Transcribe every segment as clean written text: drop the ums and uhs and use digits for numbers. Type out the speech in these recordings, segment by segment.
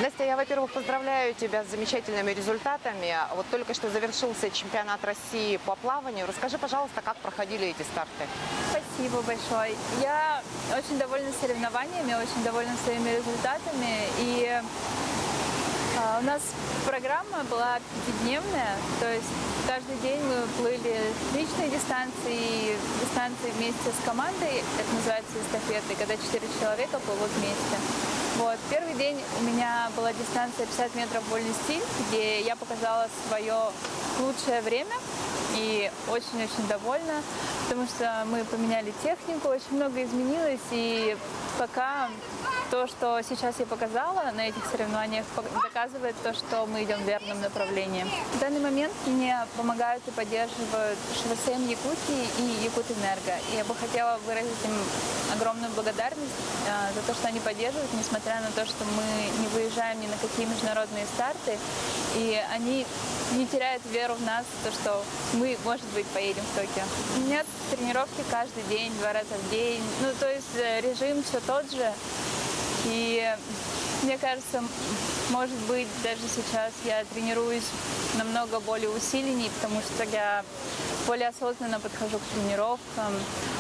Настя, я, во-первых, поздравляю тебя с замечательными результатами. Вот только что завершился чемпионат России по плаванию. Расскажи, пожалуйста, как проходили эти старты? Спасибо большое. Я очень довольна соревнованиями, очень довольна своими результатами. И у нас программа была пятидневная, то есть каждый день мы плыли личные дистанции и дистанции вместе с командой. Это называется эстафеты, когда 4 человека плывут вместе. Вот. Первый день у меня была дистанция 50 метров вольный стиль, где я показала свое лучшее время и очень-очень довольна, потому что мы поменяли технику, очень много изменилось, и пока то, что сейчас я показала на этих соревнованиях, доказывает то, что мы идем в верном направлении. В данный момент мне помогают и поддерживают ШВСМ Якутии и Якутэнерго. И я бы хотела выразить им огромную благодарность за то, что они поддерживают, несмотря на то, что мы не выезжаем ни на какие международные старты. И они не теряют веру в нас, то, что мы, может быть, поедем в Токио. У меня тренировки каждый день, 2 раза в день. Ну, то есть режим все тот же. И мне кажется, может быть, даже сейчас я тренируюсь намного более усиленней, потому что я более осознанно подхожу к тренировкам.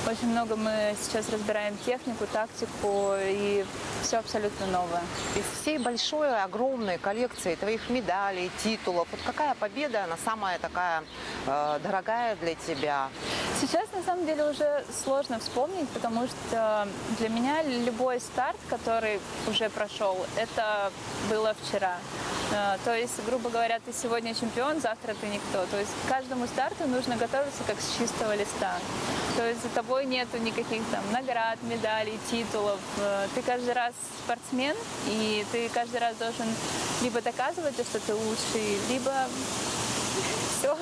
Очень много мы сейчас разбираем технику, тактику, и все абсолютно новое. Из всей большой, огромной коллекции твоих медалей, титулов, вот какая победа, она самая такая дорогая для тебя? Сейчас, на самом деле, уже сложно вспомнить, потому что для меня любой старт, который уже прошел, это было вчера. То есть, грубо говоря, ты сегодня чемпион, завтра ты никто. То есть к каждому старту нужно готовиться как с чистого листа. То есть за тобой нету никаких там наград, медалей, титулов. Ты каждый раз спортсмен, и ты каждый раз должен либо доказывать, что ты лучший, либо все.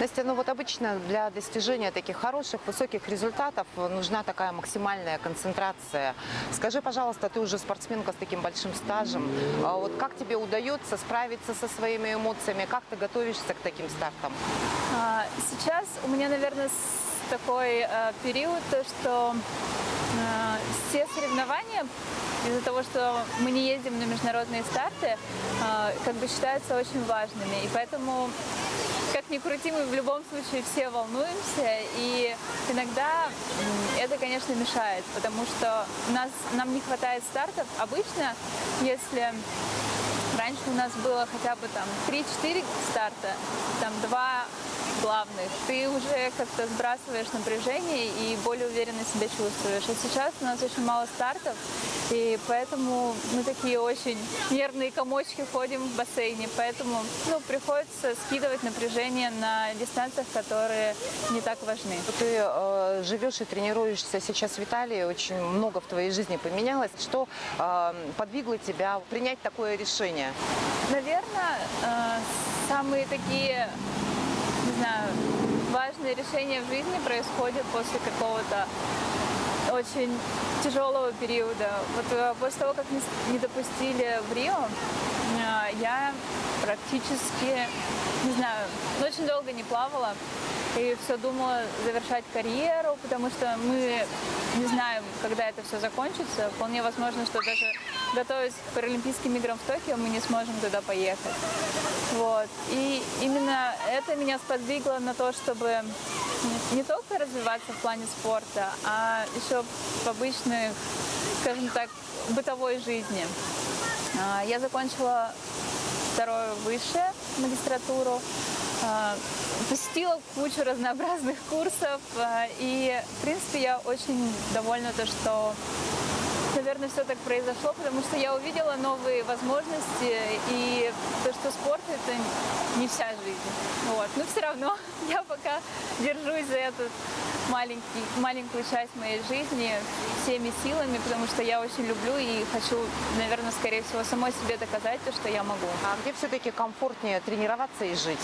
Настя, ну вот обычно для достижения таких хороших, высоких результатов нужна такая максимальная концентрация. Скажи, пожалуйста, ты уже спортсменка с таким большим стажем. Вот как тебе удается справиться со своими эмоциями? Как ты готовишься к таким стартам? Сейчас у меня, наверное, такой период, что все соревнования, из-за того, что мы не ездим на международные старты, как бы считаются очень важными. И поэтому, как ни крути, мы в любом случае все волнуемся, и иногда это, конечно, мешает, потому что нам не хватает стартов. Обычно, если раньше у нас было хотя бы там 3-4 старта, там 2 главных, ты уже как-то сбрасываешь напряжение и более уверенно себя чувствуешь. А сейчас у нас очень мало стартов, и поэтому мы такие очень нервные комочки ходим в бассейне, поэтому приходится скидывать напряжение на дистанциях, которые не так важны. Ты живешь и тренируешься сейчас в Италии, очень много в твоей жизни поменялось. Что подвигло тебя принять такое решение? Наверное, самые такие, не знаю, важные решения в жизни происходят после какого-то очень тяжелого периода. Вот после того, как не допустили в Рио, я практически, не знаю, очень долго не плавала и все думала завершать карьеру, потому что мы не знаем, когда это все закончится. Вполне возможно, что даже готовясь к Паралимпийским играм в Токио, мы не сможем туда поехать. Вот. И именно это меня сподвигло на то, чтобы не только развиваться в плане спорта, а еще в обычной, скажем так, бытовой жизни. Я закончила 2-ю высшее магистратуру, посетила кучу разнообразных курсов, и, в принципе, я очень довольна, что, наверное, все так произошло, потому что я увидела новые возможности, и то, что спорт – это не вся жизнь. Вот. Но все равно я пока держусь за эту маленькую часть моей жизни всеми силами, потому что я очень люблю и хочу, наверное, скорее всего, самой себе доказать то, что я могу. А где все-таки комфортнее тренироваться и жить?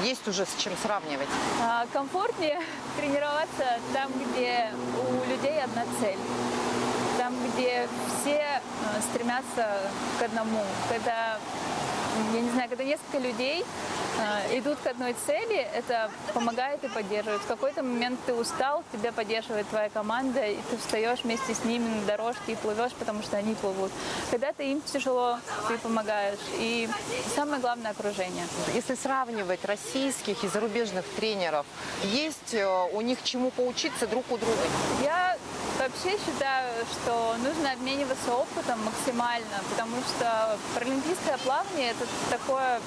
Есть уже с чем сравнивать? Комфортнее тренироваться там, где у людей одна цель. Там, где все стремятся к одному. Когда, я не знаю, когда несколько людей идут к одной цели, это помогает и поддерживает. В какой-то момент ты устал, тебя поддерживает твоя команда, и ты встаешь вместе с ними на дорожке и плывешь, потому что они плывут. Когда-то им тяжело, ты помогаешь. И самое главное — окружение. Если сравнивать российских и зарубежных тренеров, есть у них чему поучиться друг у друга? Я вообще считаю, что нужно обмениваться опытом максимально, потому что паралимпийское плавание — это такое,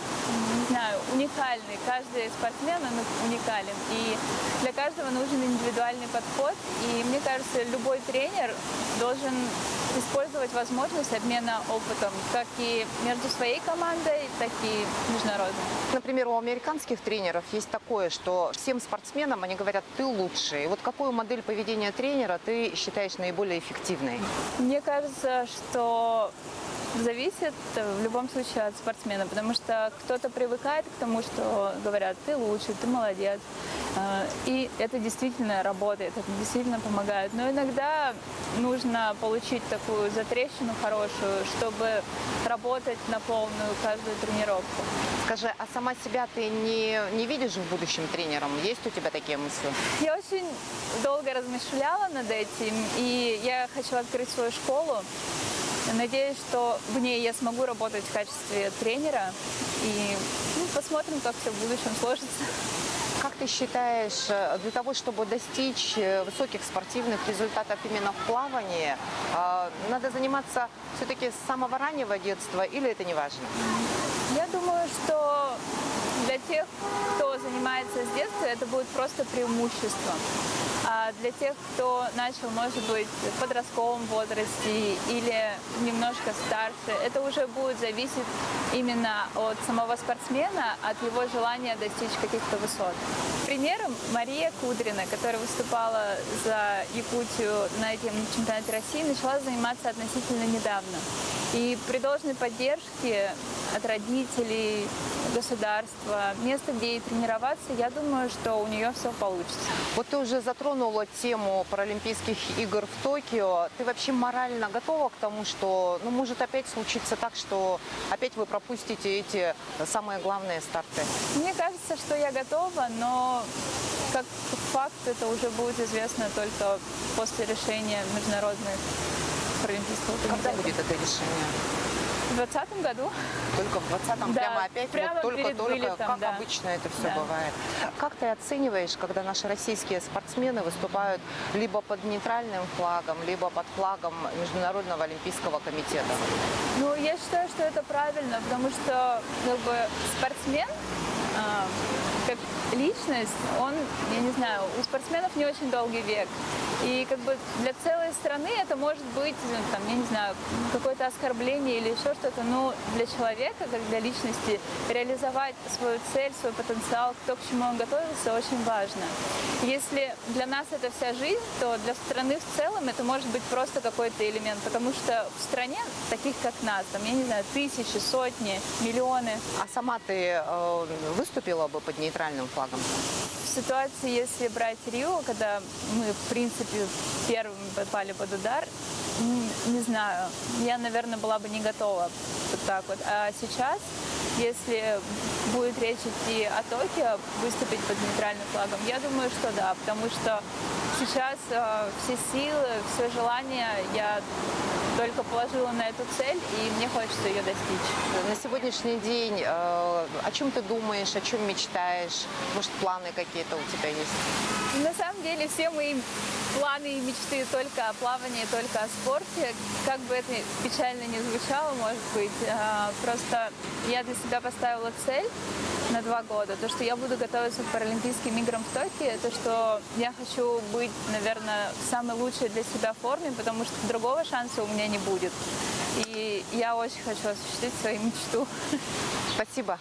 не знаю, уникальный. Каждый спортсмен, он уникален. И для каждого нужен индивидуальный подход. И мне кажется, любой тренер должен использовать возможность обмена опытом, как и между своей командой, так и международной. Например, у американских тренеров есть такое, что всем спортсменам они говорят: ты лучший. И вот какую модель поведения тренера ты считаешь наиболее эффективной? Мне кажется, что зависит в любом случае от спортсмена, потому что кто-то привыкает к тому, что говорят: ты лучший, ты молодец. И это действительно работает, это действительно помогает. Но иногда нужно получить такую затрещину хорошую, чтобы работать на полную каждую тренировку. Скажи, а сама себя ты не видишь в будущем тренером? Есть у тебя такие мысли? Я очень долго размышляла над этим, и я хочу открыть свою школу. Надеюсь, что в ней я смогу работать в качестве тренера. И посмотрим, как все в будущем сложится. Как ты считаешь, для того, чтобы достичь высоких спортивных результатов именно в плавании, надо заниматься все-таки с самого раннего детства или это не важно? Я думаю, что для тех, кто занимается с детства, это будет просто преимущество. А для тех, кто начал, может быть, в подростковом возрасте или немножко старше, это уже будет зависеть именно от самого спортсмена, от его желания достичь каких-то высот. Примером Мария Кудрина, которая выступала за Якутию на этом чемпионате России, начала заниматься относительно недавно. И при должной поддержке от родителей, государства, места, где ей тренироваться, я думаю, что у нее все получится. Вот ты уже затронула тему Паралимпийских игр в Токио. Ты вообще морально готова к тому, что может опять случиться так, что опять вы пропустите эти самые главные старты? Мне кажется, что я готова, но как факт это уже будет известно только после решения международных паралимпийского комитета. Когда будет это решение? В 2020 году. Только в 2020-м? Да, прямо опять? прямо Вот перед только, вылетом, как да. обычно это все Да. бывает. Как ты оцениваешь, когда наши российские спортсмены выступают либо под нейтральным флагом, либо под флагом Международного олимпийского комитета? Ну, я считаю, что это правильно, потому что спортсмен, как личность, он, я не знаю, у спортсменов не очень долгий век. И для целой страны это может быть, я не знаю, какое-то оскорбление или еще что-то. Но для человека, как для личности, реализовать свою цель, свой потенциал, то, к чему он готовился, очень важно. Если для нас это вся жизнь, то для страны в целом это может быть просто какой-то элемент. Потому что в стране таких, как нас, я не знаю, тысячи, сотни, миллионы. А сама ты выступила бы под нейтральным флагом? В ситуации, если брать Рио, когда мы, в принципе, первыми попали под удар, не знаю, я, наверное, была бы не готова вот так вот. А сейчас, если будет речь идти о Токио, выступить под нейтральным флагом, я думаю, что да, потому что сейчас все силы, все желания я только положила на эту цель, и мне хочется ее достичь. На сегодняшний день о чем ты думаешь, о чем мечтаешь? Может, планы какие-то у тебя есть? На самом деле все мои планы и мечты только о плавании, только о спорте. Как бы это печально ни звучало, может быть, просто я для себя поставила цель на 2 года. То, что я буду готовиться к Паралимпийским играм в Токио, это что я хочу быть, наверное, в самой лучшей для себя форме, потому что другого шанса у меня не будет. И я очень хочу осуществить свою мечту. Спасибо.